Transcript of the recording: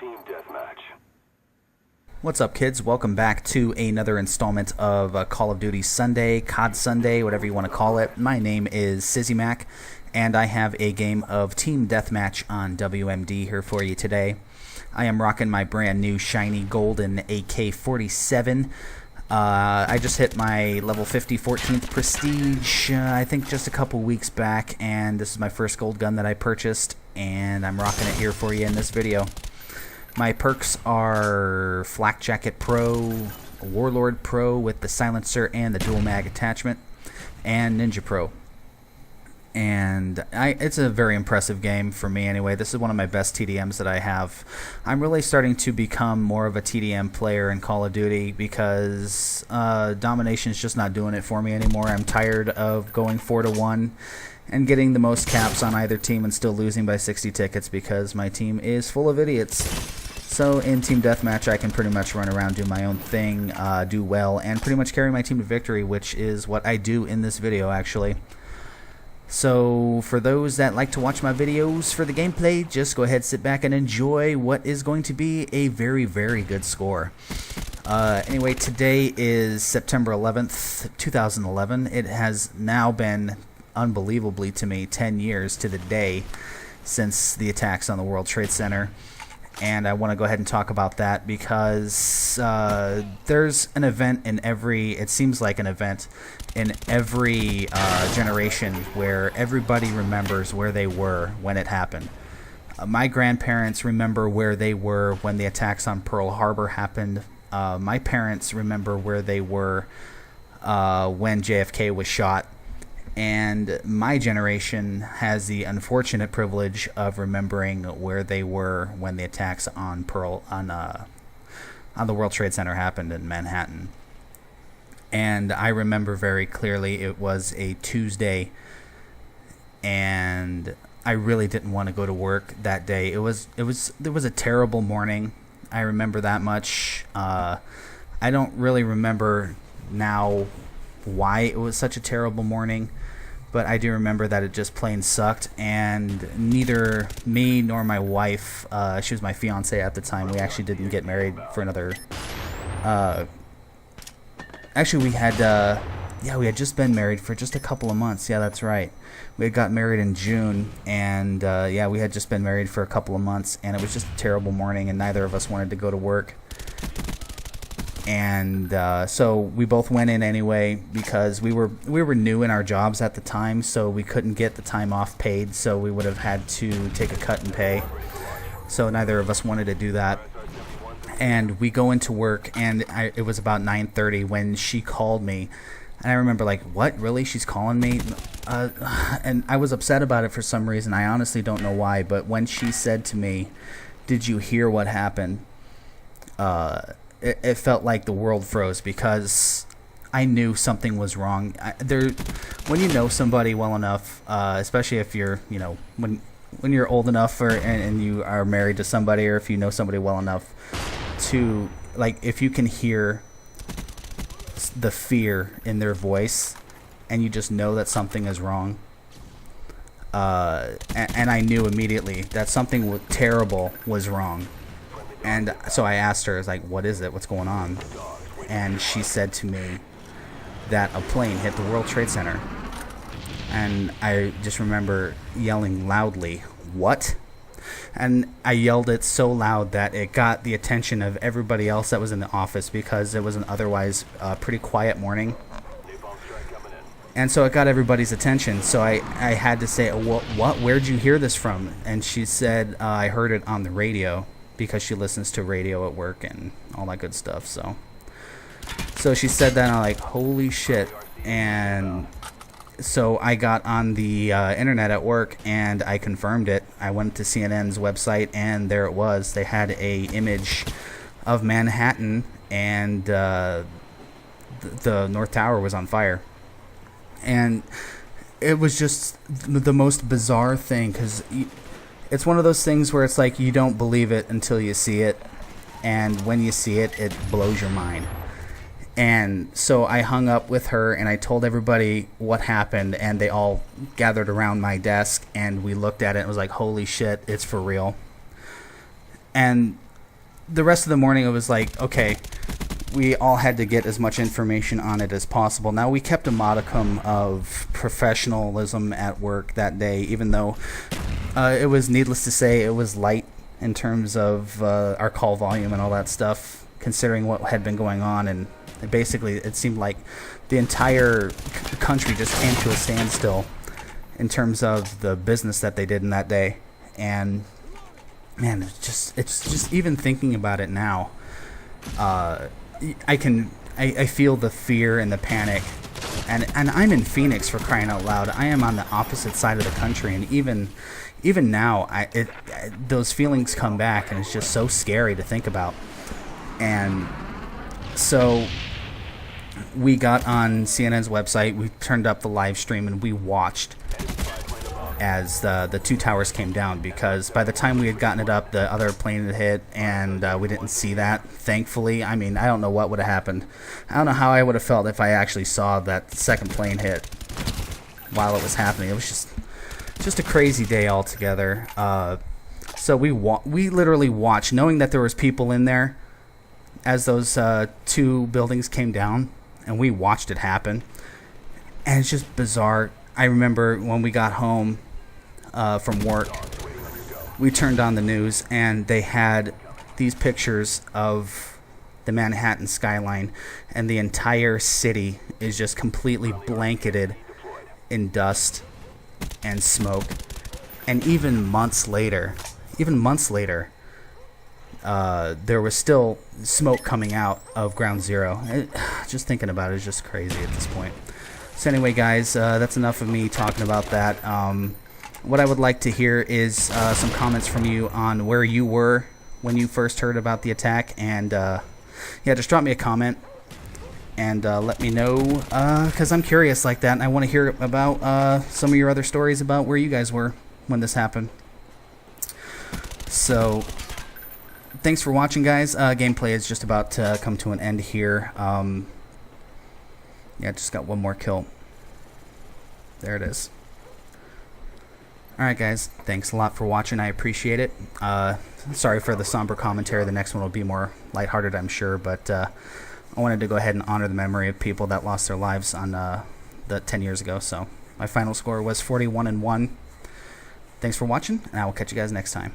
Team Deathmatch. What's up, kids? Welcome back to another installment of Call of Duty Sunday, CoD Sunday, whatever you want to call it. My name is Cizzymac, and I have a game of Team Deathmatch on WMD here for you today. I am rocking my brand new shiny golden AK-47. I just hit my level 50 14th prestige, I think just a couple weeks back, and this is my first gold gun that I purchased, and I'm rocking it here for you in this video. My perks are Flak Jacket Pro, Warlord Pro with the silencer and the dual mag attachment, and Ninja Pro. And it's a very impressive game for me anyway. This is one of my best TDMs that I have. I'm really starting to become more of a TDM player in Call of Duty because Domination's just not doing it for me anymore. I'm tired of going 4-1 and getting the most caps on either team and still losing by 60 tickets because my team is full of idiots. So in Team Deathmatch, I can pretty much run around, do my own thing, do well, and pretty much carry my team to victory, which is what I do in this video, actually. So for those that like to watch my videos for the gameplay, just go ahead, sit back, and enjoy what is going to be a very, very good score. Anyway, today is September 11th, 2011. It has now been, unbelievably to me, 10 years to the day since the attacks on the World Trade Center. And I want to go ahead and talk about that because there's an event in every, it seems like an event in every generation where everybody remembers where they were when it happened. My grandparents remember where they were when the attacks on Pearl Harbor happened. My parents remember where they were when JFK was shot. And my generation has the unfortunate privilege of remembering where they were when the attacks on the World Trade Center happened in Manhattan. And I remember very clearly it was a Tuesday, and I really didn't want to go to work that day. There was a terrible morning. I remember that much. I don't really remember now why it was such a terrible morning, but I do remember that it just plain sucked, and neither me nor my wife, she was my fiance at the time, we actually didn't get married for another, actually we had just been married for just a couple of months. Yeah, that's right. We had got married in June, and yeah, we had just been married for a couple of months, and it was just a terrible morning, and neither of us wanted to go to work. And so we both went in anyway because we were new in our jobs at the time, so we couldn't get the time off paid, so we would have had to take a cut in pay. So neither of us wanted to do that. And we go into work, and it was about 9:30 when she called me. And I remember, like, what? Really? She's calling me? And I was upset about it for some reason. I honestly don't know why. But when she said to me, "Did you hear what happened?" It felt like the world froze because I knew something was wrong. When you know somebody well enough, especially if you're, when you're old enough and you are married to somebody, or if you know somebody well enough to, like, if you can hear the fear in their voice and you just know that something is wrong. And I knew immediately that something terrible was wrong. And so I asked her, I was like, what is it? What's going on? And she said to me that a plane hit the World Trade Center. And I just remember yelling loudly, "What?" And I yelled it so loud that it got the attention of everybody else that was in the office because it was an otherwise pretty quiet morning. And so it got everybody's attention. So I had to say, what? Where'd you hear this from? And she said, I heard it on the radio, because she listens to radio at work and all that good stuff. So she said that, and I'm like, holy shit. And so I got on the internet at work, and I confirmed it. I went to CNN's website, and there it was. They had a image of Manhattan, and the North Tower was on fire. And it was just the most bizarre thing, because it's one of those things where it's like you don't believe it until you see it, and when you see it, it blows your mind. And so I hung up with her, and I told everybody what happened, and they all gathered around my desk, and we looked at it and was like, holy shit, it's for real. And the rest of the morning, it was like, okay, we all had to get as much information on it as possible. Now, we kept a modicum of professionalism at work that day, even though it was, needless to say, it was light in terms of our call volume and all that stuff, considering what had been going on. And basically, it seemed like the entire country just came to a standstill in terms of the business that they did in that day. And man, it's just even thinking about it now, I feel the fear and the panic, and I'm in Phoenix, for crying out loud. I am on the opposite side of the country, and even now, those feelings come back, and it's just so scary to think about. And so we got on CNN's website, we turned up the live stream, and we watched as the two towers came down, because by the time we had gotten it up, the other plane had hit, and we didn't see that, thankfully. I mean, I don't know what would have happened. I don't know how I would have felt if I actually saw that second plane hit while it was happening. It was just a crazy day altogether. So we literally watched, knowing that there was people in there, as those two buildings came down, and we watched it happen. And it's just bizarre. I remember when we got home from work, we turned on the news, and they had these pictures of the Manhattan skyline, and the entire city is just completely blanketed in dust and smoke. And even months later, there was still smoke coming out of Ground Zero. Just thinking about it is just crazy at this point. So anyway, guys, that's enough of me talking about that. What I would like to hear is some comments from you on where you were when you first heard about the attack. And yeah, just drop me a comment and let me know, because I'm curious like that, and I want to hear about some of your other stories about where you guys were when this happened. So thanks for watching, guys. Gameplay is just about to come to an end here. Yeah, just got one more kill. There it is. Alright, guys. Thanks a lot for watching. I appreciate it. Sorry for the somber commentary. The next one will be more lighthearted, I'm sure. But I wanted to go ahead and honor the memory of people that lost their lives on the 10 years ago. So my final score was 41-1. Thanks for watching, and I will catch you guys next time.